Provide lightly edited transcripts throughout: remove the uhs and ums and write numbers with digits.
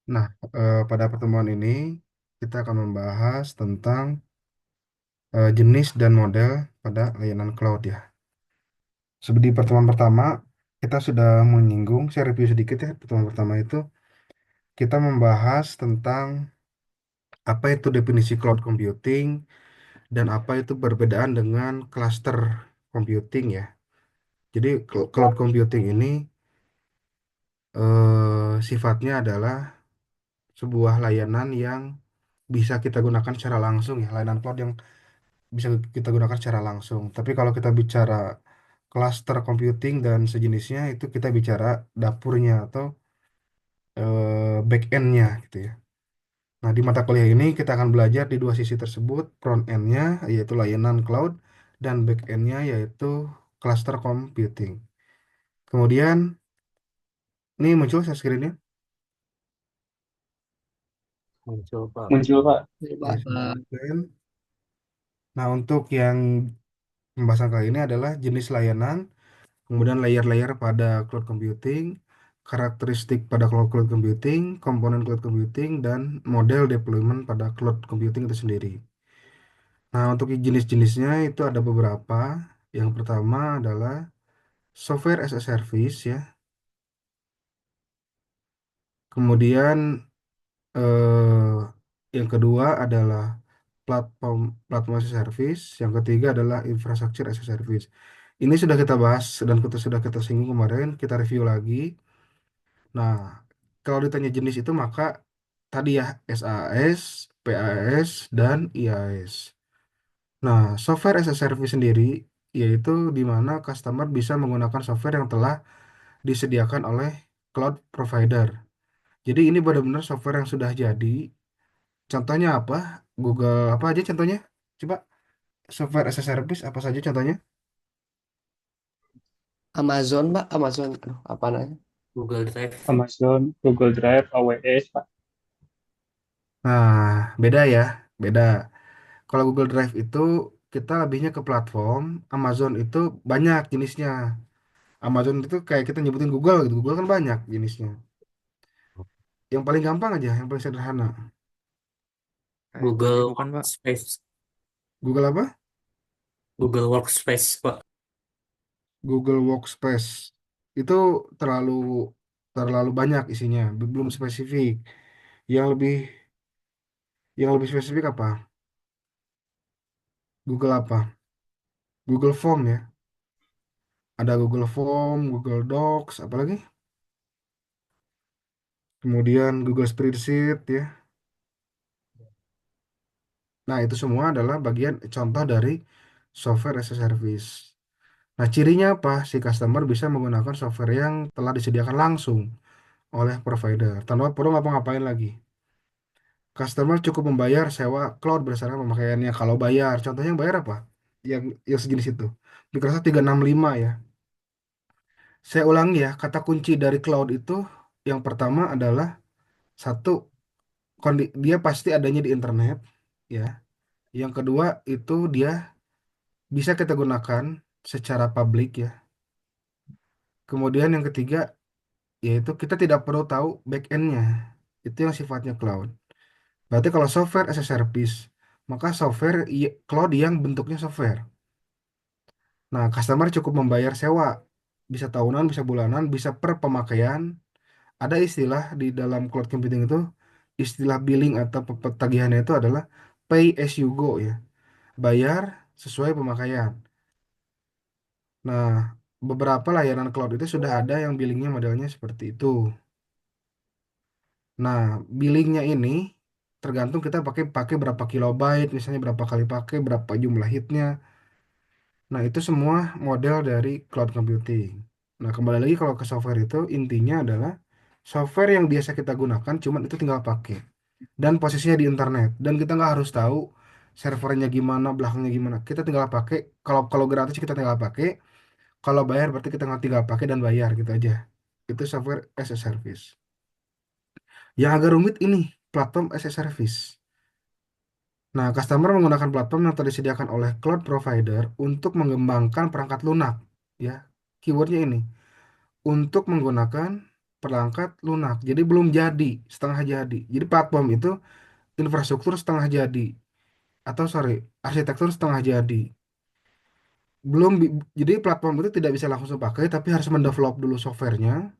Nah, pada pertemuan ini kita akan membahas tentang jenis dan model pada layanan cloud ya. Seperti pertemuan pertama, kita sudah menyinggung, saya review sedikit ya. Pertemuan pertama itu kita membahas tentang apa itu definisi cloud computing dan apa itu perbedaan dengan cluster computing ya. Jadi cloud computing ini sifatnya adalah sebuah layanan yang bisa kita gunakan secara langsung ya, layanan cloud yang bisa kita gunakan secara langsung. Tapi kalau kita bicara cluster computing dan sejenisnya, itu kita bicara dapurnya atau back end-nya gitu ya. Nah, di mata kuliah ini kita akan belajar di dua sisi tersebut, front end-nya yaitu layanan cloud dan back end-nya yaitu cluster computing. Kemudian, ini muncul share screen-nya. Muncul Pak. Muncul Pak. Ya, silahkan. Nah, untuk yang pembahasan kali ini adalah jenis layanan, kemudian layer-layer pada cloud computing, karakteristik pada cloud computing, komponen cloud computing, dan model deployment pada cloud computing itu sendiri. Nah, untuk jenis-jenisnya itu ada beberapa. Yang pertama adalah software as a service ya. Kemudian yang kedua adalah platform platform as a service. Yang ketiga adalah infrastructure as a service. Ini sudah kita bahas dan sudah kita singgung kemarin. Kita review lagi. Nah, kalau ditanya jenis itu maka tadi ya SAS, PAS, dan IAS. Nah, software as a service sendiri yaitu di mana customer bisa menggunakan software yang telah disediakan oleh cloud provider. Jadi ini benar-benar software yang sudah jadi. Contohnya apa? Google apa aja contohnya? Coba software as a service apa saja contohnya? Amazon, Pak. Amazon. Aduh, apa namanya? Google Drive. Amazon, Google Drive, AWS, Pak. Nah, beda ya, beda. Kalau Google Drive itu kita lebihnya ke platform, Amazon itu banyak jenisnya. Amazon itu kayak kita nyebutin Google gitu. Google kan banyak jenisnya. Yang paling gampang aja, yang paling sederhana. Google Bukan, Pak. Workspace. Google apa? Google Workspace, Pak. Google Workspace. Itu terlalu terlalu banyak isinya, belum spesifik. Yang lebih yang lebih spesifik apa? Google apa? Google Form ya. Ada Google Form, Google Docs, apalagi? Kemudian Google Spreadsheet ya. Nah, itu semua adalah bagian contoh dari software as a service. Nah, cirinya apa? Si customer bisa menggunakan software yang telah disediakan langsung oleh provider tanpa perlu ngapa-ngapain lagi. Customer cukup membayar sewa cloud berdasarkan pemakaiannya. Kalau bayar, contohnya yang bayar apa? Yang sejenis itu. Microsoft 365 ya. Saya ulangi ya, kata kunci dari cloud itu yang pertama adalah satu, dia pasti adanya di internet ya. Yang kedua itu dia bisa kita gunakan secara publik ya. Kemudian yang ketiga yaitu kita tidak perlu tahu back end-nya. Itu yang sifatnya cloud. Berarti kalau software as a service, maka software cloud yang bentuknya software. Nah, customer cukup membayar sewa. Bisa tahunan, bisa bulanan, bisa per pemakaian. Ada istilah di dalam cloud computing itu, istilah billing atau tagihannya itu adalah pay as you go ya. Bayar sesuai pemakaian. Nah, beberapa layanan cloud itu sudah ada yang billingnya modelnya seperti itu. Nah, billingnya ini tergantung kita pakai pakai berapa kilobyte, misalnya berapa kali pakai, berapa jumlah hitnya. Nah, itu semua model dari cloud computing. Nah, kembali lagi kalau ke software itu intinya adalah software yang biasa kita gunakan, cuman itu tinggal pakai. Dan posisinya di internet. Dan kita nggak harus tahu servernya gimana, belakangnya gimana. Kita tinggal pakai. Kalau kalau gratis kita tinggal pakai. Kalau bayar berarti kita tinggal pakai dan bayar gitu aja. Itu software as a service. Yang agak rumit ini platform as a service. Nah, customer menggunakan platform yang telah disediakan oleh cloud provider untuk mengembangkan perangkat lunak. Ya, keywordnya ini. Untuk menggunakan perangkat lunak. Jadi belum jadi, setengah jadi. Jadi platform itu infrastruktur setengah jadi. Atau sorry, arsitektur setengah jadi. Belum, jadi platform itu tidak bisa langsung dipakai, tapi harus mendevelop dulu softwarenya.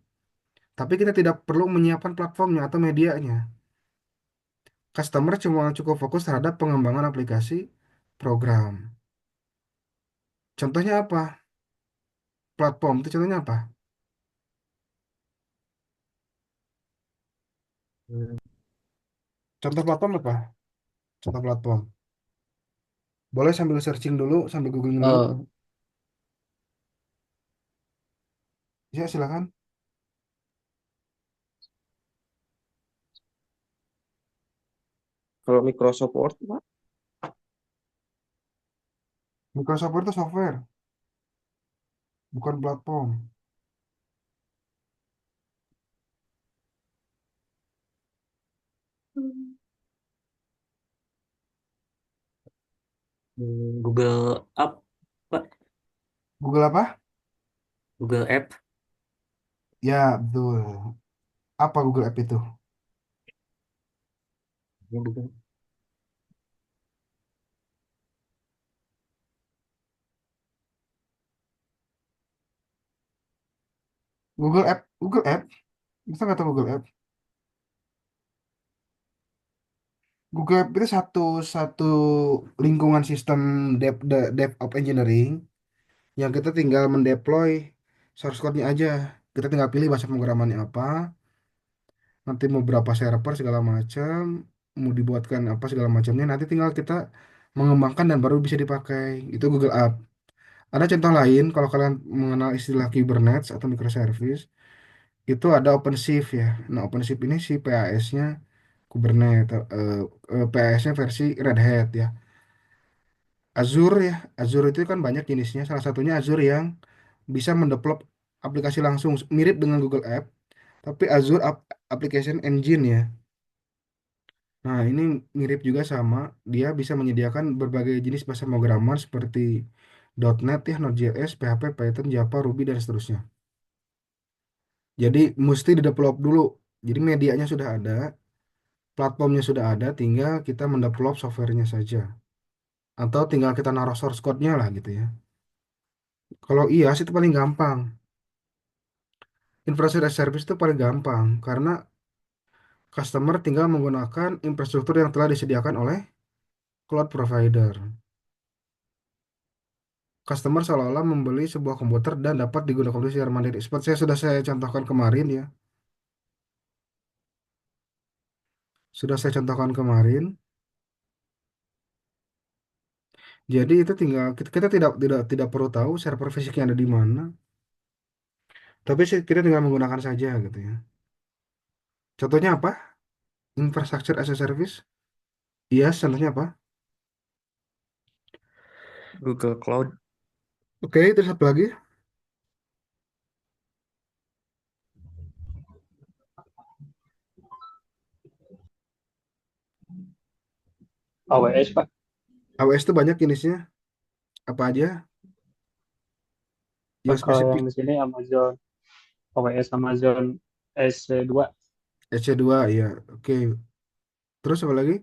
Tapi kita tidak perlu menyiapkan platformnya atau medianya. Customer cuma cukup fokus terhadap pengembangan aplikasi program. Contohnya apa? Platform itu contohnya apa? Hmm. Contoh platform apa? Contoh platform. Boleh sambil searching dulu, sambil googling dulu. Eh, Ya, silakan. Kalau Microsoft Word, Pak, Microsoft Word itu software, bukan platform. Google App, Pak. Google apa? Google App. Ya, betul. Apa Google App itu? Ya, Google. Google App, Google App. Bisa nggak tahu Google App? Google App itu satu satu lingkungan sistem DevOps engineering yang kita tinggal mendeploy source code-nya aja. Kita tinggal pilih bahasa pemrogramannya apa, nanti mau berapa server segala macam, mau dibuatkan apa segala macamnya, nanti tinggal kita mengembangkan dan baru bisa dipakai. Itu Google App. Ada contoh lain, kalau kalian mengenal istilah Kubernetes atau microservice, itu ada OpenShift ya. Nah, OpenShift ini si PAS-nya Kubernetes, PAS-nya versi Red Hat ya. Azure ya, Azure itu kan banyak jenisnya. Salah satunya Azure yang bisa mendevelop aplikasi langsung mirip dengan Google App, tapi Azure Application Engine ya. Nah, ini mirip juga sama, dia bisa menyediakan berbagai jenis bahasa pemrograman seperti .NET ya, Node.js, PHP, Python, Java, Ruby, dan seterusnya. Jadi mesti didevelop dulu. Jadi medianya sudah ada, platformnya sudah ada, tinggal kita mendevelop softwarenya saja. Atau tinggal kita naruh source code-nya lah gitu ya. Kalau IaaS itu paling gampang. Infrastruktur as service itu paling gampang karena customer tinggal menggunakan infrastruktur yang telah disediakan oleh cloud provider. Customer seolah-olah membeli sebuah komputer dan dapat digunakan secara mandiri. Seperti saya contohkan kemarin ya. Sudah saya contohkan kemarin. Jadi itu tinggal kita tidak perlu tahu server fisiknya ada di mana. Tapi kita tinggal menggunakan saja gitu ya. Contohnya apa? Infrastructure as a service. Iya, contohnya apa? Google Cloud, Oke, terus apa lagi? AWS, Pak. AWS itu banyak jenisnya. Apa aja? Pak, Yang kalau yang spesifik. di sini Amazon, AWS Amazon S2, EC2 ya. Oke. Terus apa lagi?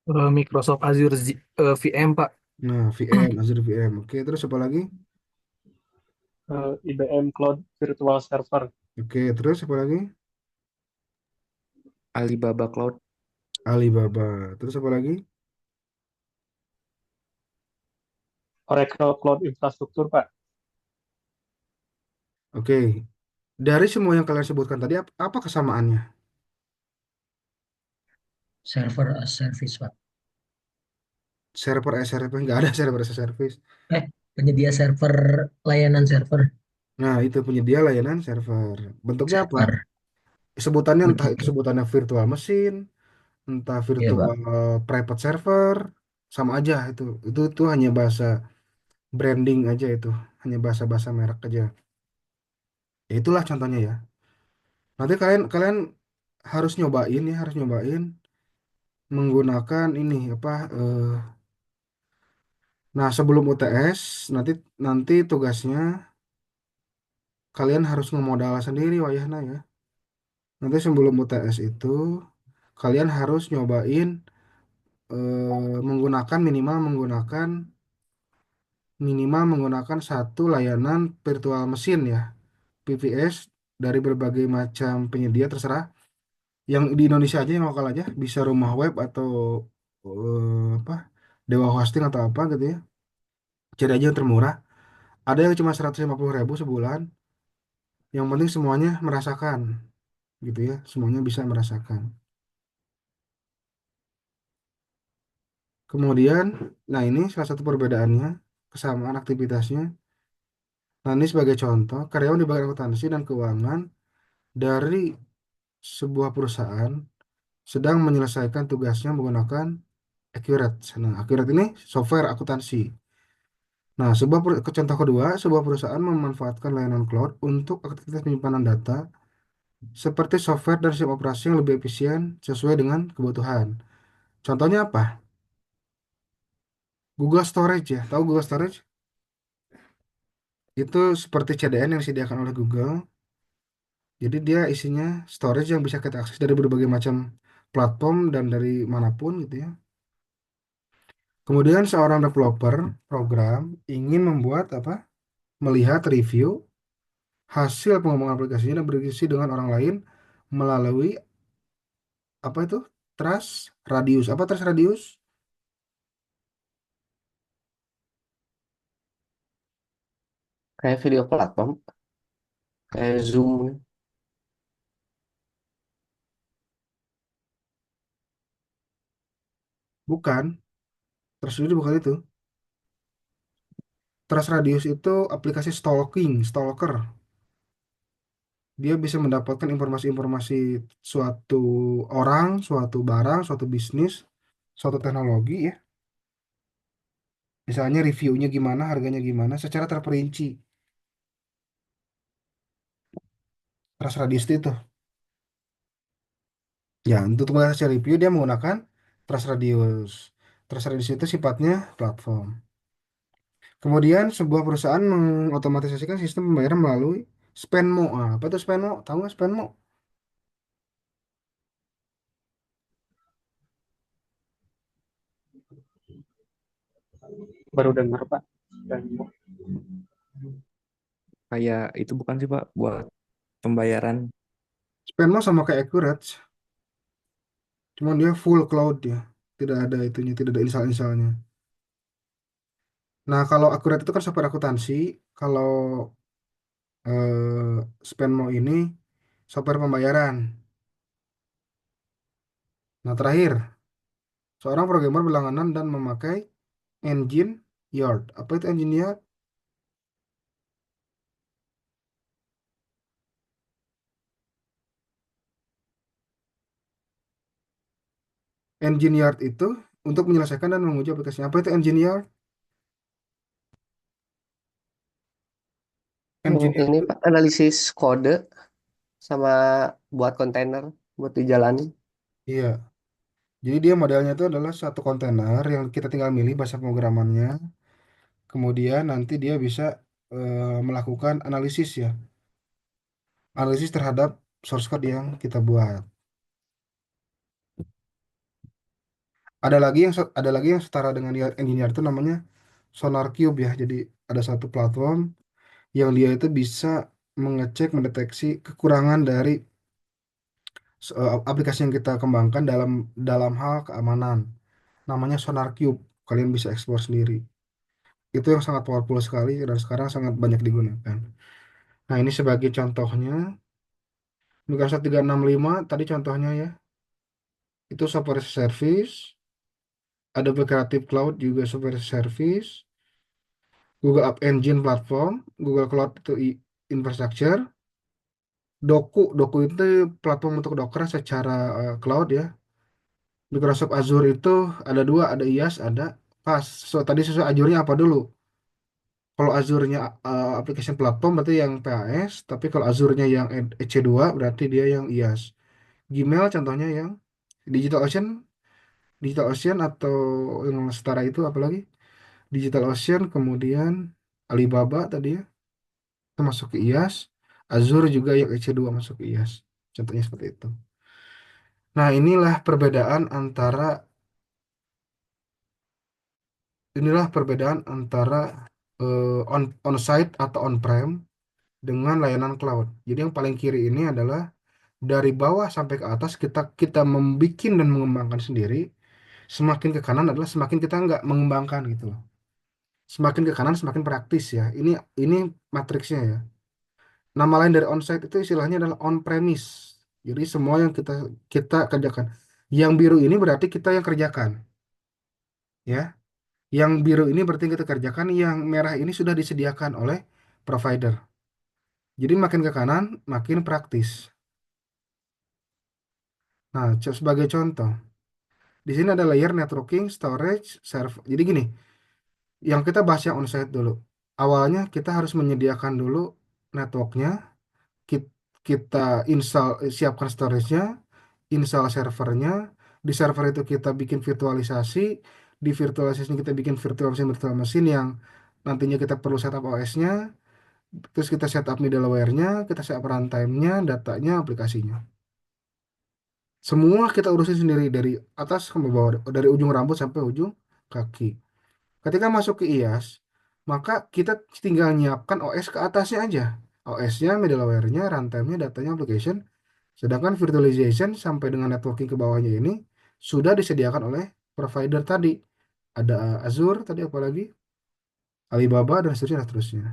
Microsoft Azure VM, Pak. Nah, VM, Azure VM. Oke, terus apa lagi? IBM Cloud Virtual Server, Oke, terus apa lagi? Alibaba Cloud, Alibaba. Terus apa lagi? Oracle Cloud Infrastruktur, Pak. Oke. Dari semua yang kalian sebutkan tadi, apa kesamaannya? Server as service, Pak. Server as service, nggak ada server as service. Eh, penyedia server, layanan server, Nah, itu penyedia layanan server. Bentuknya apa? server. Sebutannya entah itu Bentuknya. sebutannya virtual mesin, entah Iya, virtual Pak. private server, sama aja itu. Itu hanya bahasa branding aja itu, hanya bahasa-bahasa merek aja. Ya itulah contohnya ya. Nanti kalian kalian harus nyobain ya, harus nyobain menggunakan ini apa? Nah, sebelum UTS nanti nanti tugasnya kalian harus ngemodal sendiri wayahna ya. Nanti sebelum UTS itu kalian harus nyobain menggunakan minimal menggunakan satu layanan virtual mesin ya, VPS, dari berbagai macam penyedia terserah. Yang di Indonesia aja, yang lokal aja, bisa rumah web atau apa, Dewa Hosting atau apa gitu ya. Cari aja yang termurah. Ada yang cuma 150.000 sebulan. Yang penting semuanya merasakan gitu ya, semuanya bisa merasakan. Kemudian, nah ini salah satu perbedaannya, kesamaan aktivitasnya. Nah ini sebagai contoh, karyawan di bagian akuntansi dan keuangan dari sebuah perusahaan sedang menyelesaikan tugasnya menggunakan Accurate. Nah, Accurate ini software akuntansi. Nah, contoh kedua, sebuah perusahaan memanfaatkan layanan cloud untuk aktivitas penyimpanan data seperti software dan sistem operasi yang lebih efisien sesuai dengan kebutuhan. Contohnya apa? Google Storage ya. Tahu Google Storage? Itu seperti CDN yang disediakan oleh Google. Jadi dia isinya storage yang bisa kita akses dari berbagai macam platform dan dari manapun gitu ya. Kemudian seorang developer program ingin membuat apa? Melihat review hasil pengembangan aplikasinya dan berdiskusi dengan orang lain melalui apa itu? Trust Radius. Apa Trust Radius? Kayak video platform, kayak Zoom. Bukan. Trust Radius bukan itu. Trust Radius itu aplikasi stalker. Dia bisa mendapatkan informasi-informasi suatu orang, suatu barang, suatu bisnis, suatu teknologi ya. Misalnya reviewnya gimana, harganya gimana, secara terperinci. Trust Radius itu. Ya, untuk mengatasi review dia menggunakan Trust Radius. Trust Radius itu sifatnya platform. Kemudian sebuah perusahaan mengotomatisasikan sistem pembayaran melalui Spenmo. Ah, apa itu Spenmo? Tahu nggak Spenmo? Baru dengar Pak. Dan Kayak itu bukan sih Pak buat pembayaran. Spenmo sama kayak Accurate, cuman dia full cloud ya. Tidak ada itunya, tidak ada install-installnya. Nah, kalau Accurate itu kan software akuntansi. Kalau Spenmo ini software pembayaran. Nah, terakhir, seorang programmer berlangganan dan memakai Engine Yard. Apa itu Engine Yard? Engine Yard itu untuk menyelesaikan dan menguji aplikasinya. Apa itu Engine Yard? Engine Yard Ini itu, Pak, analisis kode sama buat kontainer buat dijalani. iya. Jadi dia modelnya itu adalah satu kontainer yang kita tinggal milih bahasa pemrogramannya. Kemudian nanti dia bisa melakukan analisis ya. Analisis terhadap source code yang kita buat. Ada lagi yang setara dengan dia engineer itu namanya Sonar Cube ya. Jadi ada satu platform yang dia itu bisa mengecek, mendeteksi kekurangan dari aplikasi yang kita kembangkan dalam dalam hal keamanan. Namanya Sonar Cube. Kalian bisa explore sendiri. Itu yang sangat powerful sekali dan sekarang sangat banyak digunakan. Nah, ini sebagai contohnya. Microsoft 365 tadi contohnya ya. Itu software as a service. Adobe Creative Cloud juga software as a service. Google App Engine platform. Google Cloud itu infrastructure. Doku itu platform untuk Docker secara cloud ya. Microsoft Azure itu ada dua, ada IaaS, ada PaaS. Tadi sesuai Azure-nya apa dulu? Kalau Azure-nya application platform berarti yang PaaS, tapi kalau Azure-nya yang EC2 berarti dia yang IaaS. Gmail contohnya yang DigitalOcean, DigitalOcean atau yang setara itu apalagi? DigitalOcean, kemudian Alibaba tadi ya, termasuk ke IaaS. Azure juga yang EC2 masuk ke IaaS. Contohnya seperti itu. Nah, inilah perbedaan antara on-site atau on-prem dengan layanan cloud. Jadi yang paling kiri ini adalah dari bawah sampai ke atas kita kita membuat dan mengembangkan sendiri. Semakin ke kanan adalah semakin kita nggak mengembangkan gitu loh. Semakin ke kanan semakin praktis ya. Ini matriksnya ya. Nama lain dari onsite itu istilahnya adalah on premise. Jadi semua yang kita kita kerjakan. Yang biru ini berarti kita yang kerjakan, ya. Yang biru ini berarti kita kerjakan, yang merah ini sudah disediakan oleh provider. Jadi makin ke kanan makin praktis. Nah, sebagai contoh, di sini ada layer networking, storage, server. Jadi gini, yang kita bahas yang onsite dulu. Awalnya kita harus menyediakan dulu networknya, kita, kita siapkan storage-nya, install servernya, di server itu kita bikin virtualisasi, di virtualisasi kita bikin virtual machine yang nantinya kita perlu setup OS-nya, terus kita setup middleware-nya, kita setup runtime-nya, datanya, aplikasinya. Semua kita urusin sendiri dari atas sampai bawah, dari ujung rambut sampai ujung kaki. Ketika masuk ke IaaS, maka kita tinggal nyiapkan OS ke atasnya aja. OS-nya, middleware-nya, runtime-nya, datanya, application. Sedangkan virtualization sampai dengan networking ke bawahnya ini sudah disediakan oleh provider tadi. Ada Azure tadi, apalagi Alibaba dan seterusnya dan seterusnya.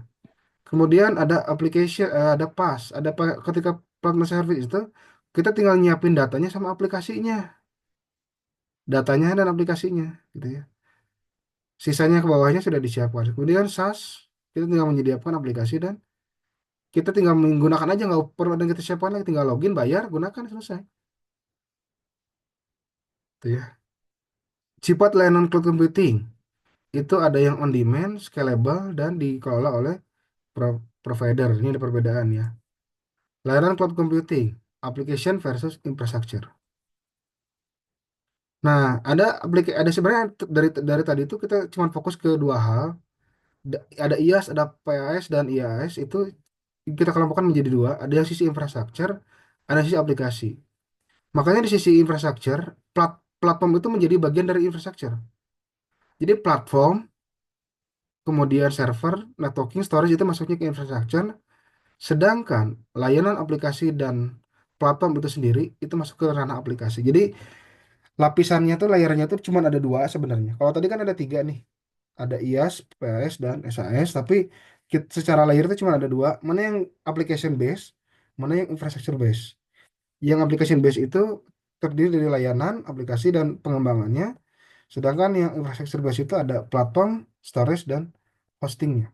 Kemudian ada application, ada PaaS, ketika platform service itu kita tinggal nyiapin datanya sama aplikasinya, datanya dan aplikasinya, gitu ya. Sisanya ke bawahnya sudah disiapkan. Kemudian SaaS, kita tinggal menyediakan aplikasi dan kita tinggal menggunakan aja, nggak perlu ada yang kita siapkan lagi, tinggal login, bayar, gunakan, selesai. Itu ya. Sifat layanan cloud computing itu ada yang on demand, scalable, dan dikelola oleh provider. Ini ada perbedaan ya. Layanan cloud computing, application versus infrastructure. Nah, ada sebenarnya dari tadi itu kita cuma fokus ke dua hal. Ada IaaS, ada PaaS dan IaaS itu kita kelompokkan menjadi dua. Ada yang sisi infrastructure, ada sisi aplikasi. Makanya di sisi infrastructure, platform itu menjadi bagian dari infrastructure. Jadi platform, kemudian server, networking, storage itu masuknya ke infrastructure. Sedangkan layanan aplikasi dan platform itu sendiri itu masuk ke ranah aplikasi. Jadi lapisannya tuh layarnya tuh cuma ada dua sebenarnya. Kalau tadi kan ada tiga nih, ada IaaS, PaaS, dan SaaS. Tapi secara layer itu cuma ada dua. Mana yang application base, mana yang infrastructure base. Yang application base itu terdiri dari layanan, aplikasi, dan pengembangannya. Sedangkan yang infrastructure base itu ada platform, storage, dan hostingnya.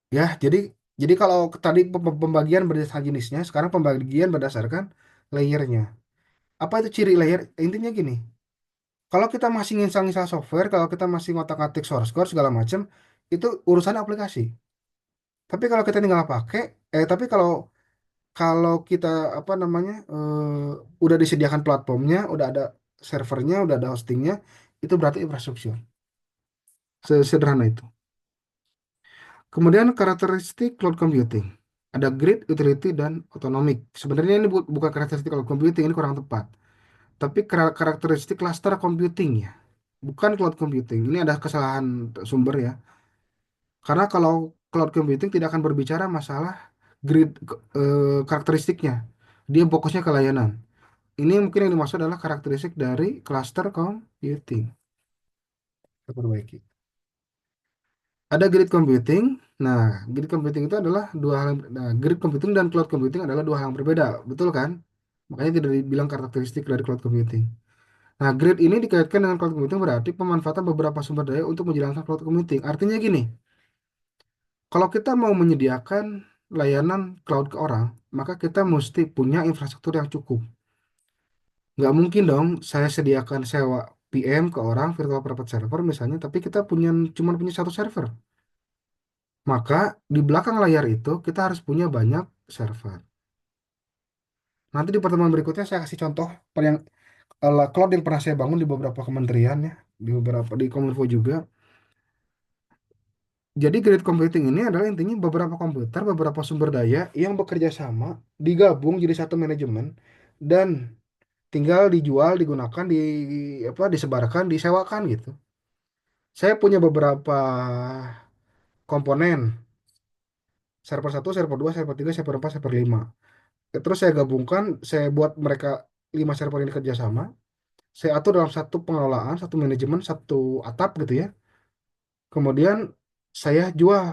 Ya, jadi kalau tadi pembagian berdasarkan jenisnya, sekarang pembagian berdasarkan layernya. Apa itu ciri layer? Intinya gini, kalau kita masih nginstal-nginstal software, kalau kita masih ngotak-ngatik source code segala macam, itu urusan aplikasi. Tapi kalau kita tinggal pakai, tapi kalau kalau kita apa namanya, udah disediakan platformnya, udah ada servernya, udah ada hostingnya, itu berarti infrastruktur. Sederhana itu. Kemudian karakteristik cloud computing. Ada grid, utility, dan autonomic. Sebenarnya ini bukan karakteristik cloud computing, ini kurang tepat. Tapi karakteristik cluster computing ya. Bukan cloud computing. Ini ada kesalahan sumber ya. Karena kalau cloud computing tidak akan berbicara masalah grid, karakteristiknya. Dia fokusnya ke layanan. Ini mungkin yang dimaksud adalah karakteristik dari cluster computing. Kita perbaiki. Ada grid computing. Nah, grid computing itu adalah dua hal. Nah, grid computing dan cloud computing adalah dua hal yang berbeda, betul kan? Makanya tidak dibilang karakteristik dari cloud computing. Nah, grid ini dikaitkan dengan cloud computing berarti pemanfaatan beberapa sumber daya untuk menjalankan cloud computing. Artinya gini, kalau kita mau menyediakan layanan cloud ke orang, maka kita mesti punya infrastruktur yang cukup. Nggak mungkin dong saya sediakan sewa VM ke orang, virtual private server misalnya, tapi kita cuma punya satu server. Maka di belakang layar itu kita harus punya banyak server. Nanti di pertemuan berikutnya saya kasih contoh yang cloud yang pernah saya bangun di beberapa kementerian ya, di Kominfo juga. Jadi grid computing ini adalah intinya beberapa komputer, beberapa sumber daya yang bekerja sama, digabung jadi satu manajemen, dan tinggal dijual, digunakan, apa, disebarkan, disewakan gitu. Saya punya beberapa komponen, server satu, server 2, server 3, server 4, server 5. Terus saya gabungkan, saya buat mereka 5 server ini kerjasama. Saya atur dalam satu pengelolaan, satu manajemen, satu atap gitu ya. Kemudian saya jual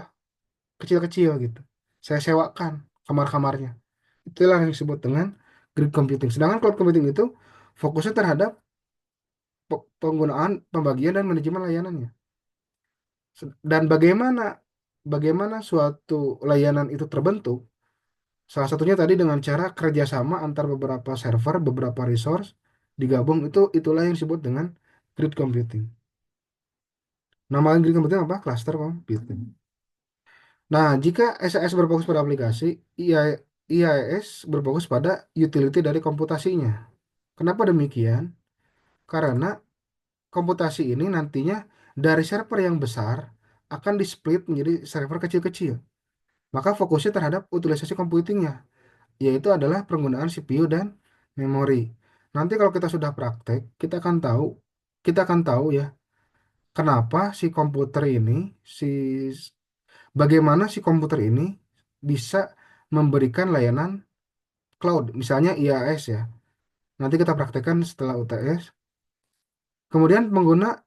kecil-kecil gitu. Saya sewakan kamar-kamarnya. Itulah yang disebut dengan grid computing. Sedangkan cloud computing itu fokusnya terhadap penggunaan, pembagian dan manajemen layanannya. Dan bagaimana bagaimana suatu layanan itu terbentuk? Salah satunya tadi dengan cara kerjasama antar beberapa server, beberapa resource digabung, itulah yang disebut dengan grid computing. Nama grid computing apa? Cluster computing. Nah, jika SAS berfokus pada aplikasi, IaaS berfokus pada utility dari komputasinya. Kenapa demikian? Karena komputasi ini nantinya dari server yang besar akan di-split menjadi server kecil-kecil. Maka fokusnya terhadap utilisasi computingnya, yaitu adalah penggunaan CPU dan memori. Nanti kalau kita sudah praktek, kita akan tahu ya, kenapa si komputer ini, si bagaimana si komputer ini bisa memberikan layanan cloud, misalnya IaaS ya. Nanti kita praktekkan setelah UTS. Kemudian pengguna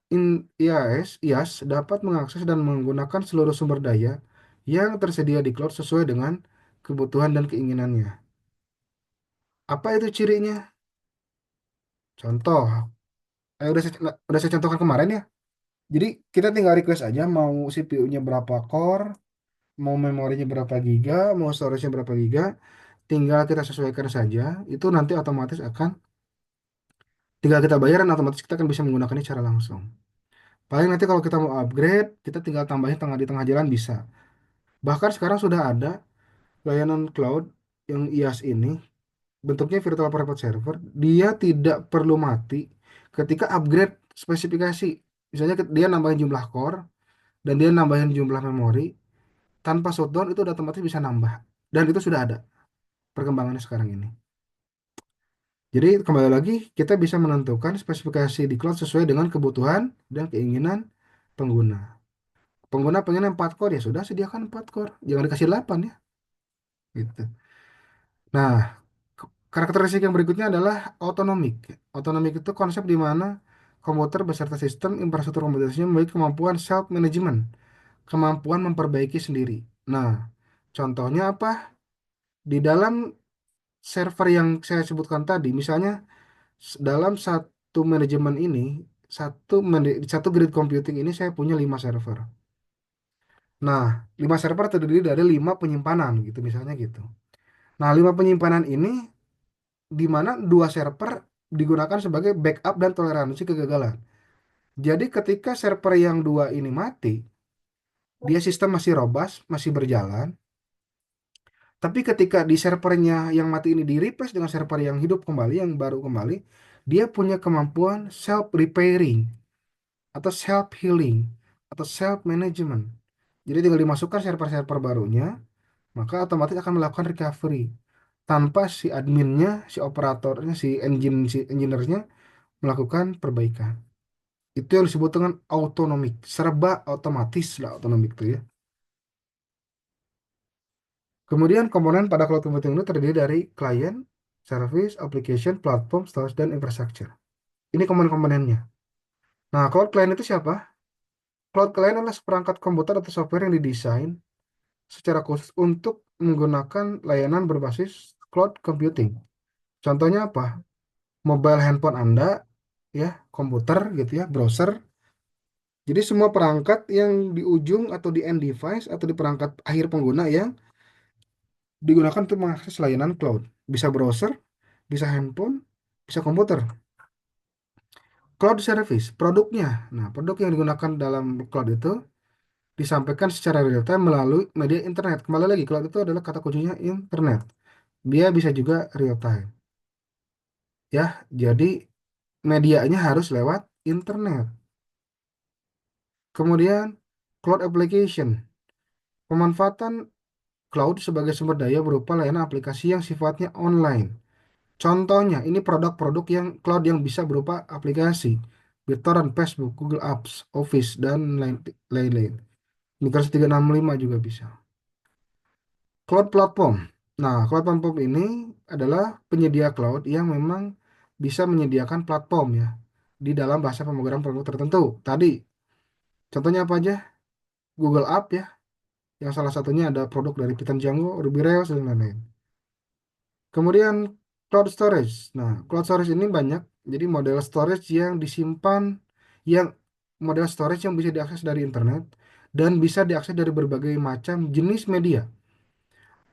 IaaS dapat mengakses dan menggunakan seluruh sumber daya yang tersedia di cloud sesuai dengan kebutuhan dan keinginannya. Apa itu cirinya? Contoh, udah saya contohkan kemarin ya. Jadi kita tinggal request aja mau CPU-nya berapa core, mau memorinya berapa giga, mau storage-nya berapa giga, tinggal kita sesuaikan saja. Itu nanti otomatis akan tinggal kita bayar dan otomatis kita akan bisa menggunakannya secara langsung. Paling nanti kalau kita mau upgrade, kita tinggal tambahin di tengah jalan bisa. Bahkan sekarang sudah ada layanan cloud yang IaaS ini bentuknya virtual private server, dia tidak perlu mati ketika upgrade spesifikasi. Misalnya dia nambahin jumlah core dan dia nambahin jumlah memori, tanpa shutdown itu udah otomatis bisa nambah. Dan itu sudah ada perkembangannya sekarang ini. Jadi kembali lagi kita bisa menentukan spesifikasi di cloud sesuai dengan kebutuhan dan keinginan pengguna. Pengguna pengen 4 core ya sudah sediakan 4 core, jangan dikasih 8 ya. Gitu. Nah, karakteristik yang berikutnya adalah autonomik. Autonomik itu konsep di mana komputer beserta sistem infrastruktur komputasinya memiliki kemampuan self management, kemampuan memperbaiki sendiri. Nah, contohnya apa? Di dalam server yang saya sebutkan tadi, misalnya dalam satu manajemen ini, satu grid computing ini saya punya 5 server. Nah, 5 server terdiri dari 5 penyimpanan gitu misalnya gitu. Nah, 5 penyimpanan ini di mana 2 server digunakan sebagai backup dan toleransi kegagalan. Jadi ketika server yang 2 ini mati, dia sistem masih robust, masih berjalan. Tapi ketika di servernya yang mati ini di replace dengan server yang hidup kembali, yang baru kembali, dia punya kemampuan self repairing atau self healing atau self management. Jadi tinggal dimasukkan server-server barunya, maka otomatis akan melakukan recovery tanpa si adminnya, si operatornya, si engineer-nya melakukan perbaikan. Itu yang disebut dengan autonomik, serba otomatis lah autonomik itu ya. Kemudian komponen pada cloud computing itu terdiri dari client, service, application, platform, storage, dan infrastructure. Ini komponen-komponennya. Nah, cloud client itu siapa? Cloud client adalah seperangkat komputer atau software yang didesain secara khusus untuk menggunakan layanan berbasis cloud computing. Contohnya apa? Mobile handphone Anda, ya, komputer gitu ya, browser. Jadi semua perangkat yang di ujung atau di end device atau di perangkat akhir pengguna yang digunakan untuk mengakses layanan cloud. Bisa browser, bisa handphone, bisa komputer. Cloud service, produknya. Nah, produk yang digunakan dalam cloud itu disampaikan secara real time melalui media internet. Kembali lagi, cloud itu adalah kata kuncinya internet. Dia bisa juga real time. Ya, jadi medianya harus lewat internet. Kemudian Cloud application. Pemanfaatan cloud sebagai sumber daya berupa layanan aplikasi yang sifatnya online. Contohnya, ini produk-produk yang cloud yang bisa berupa aplikasi. BitTorrent, Facebook, Google Apps, Office, dan lain-lain. Microsoft 365 juga bisa. Cloud platform. Nah, cloud platform ini adalah penyedia cloud yang memang bisa menyediakan platform ya di dalam bahasa pemrograman produk tertentu. Tadi contohnya apa aja? Google App ya, yang salah satunya ada produk dari Python Django, Ruby Rails dan lain-lain. Kemudian cloud storage. Nah, cloud storage ini banyak. Jadi model storage yang disimpan, yang model storage yang bisa diakses dari internet dan bisa diakses dari berbagai macam jenis media.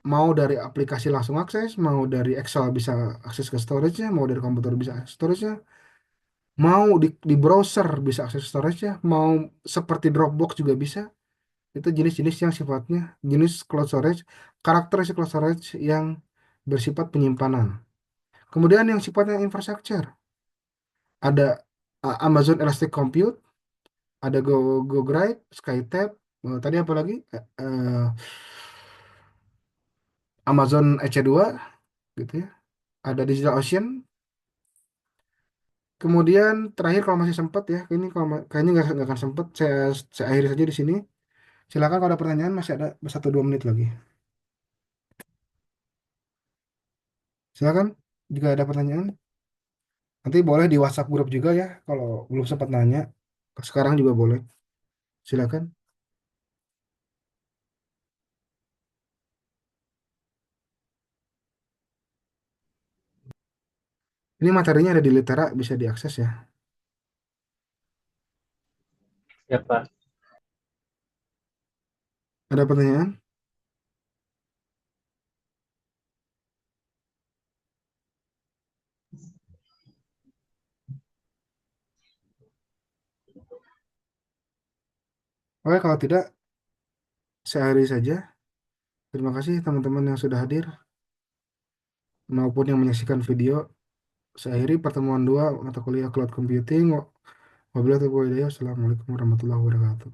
Mau dari aplikasi langsung akses, mau dari Excel bisa akses ke storage-nya, mau dari komputer bisa akses storage-nya, mau di browser bisa akses storage-nya, mau seperti Dropbox juga bisa. Itu jenis-jenis yang sifatnya jenis cloud storage, karakteristik cloud storage yang bersifat penyimpanan. Kemudian yang sifatnya infrastruktur, ada Amazon Elastic Compute, ada GoDrive, SkyTab, tadi apa lagi? Amazon EC2 gitu ya. Ada DigitalOcean. Kemudian terakhir kalau masih sempat ya, ini kalau kayaknya nggak akan sempat, saya akhiri saja di sini. Silakan kalau ada pertanyaan, masih ada 1-2 menit lagi. Silakan jika ada pertanyaan. Nanti boleh di WhatsApp grup juga ya, kalau belum sempat nanya. Sekarang juga boleh. Silakan. Ini materinya ada di Litera, bisa diakses ya. Siapa? Ada pertanyaan? Oke, kalau tidak, saya akhiri saja. Terima kasih teman-teman yang sudah hadir, maupun yang menyaksikan video. Saya akhiri pertemuan 2 mata kuliah Cloud Computing. Wabillahi taufiq wal hidayah. Assalamualaikum warahmatullahi wabarakatuh.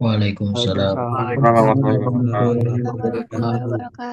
Waalaikumsalam. Waalaikumsalam Waalaikumsalam warahmatullahi wabarakatuh. warahmatullahi Waalaikumsalam wabarakatuh. warahmatullahi wabarakatuh.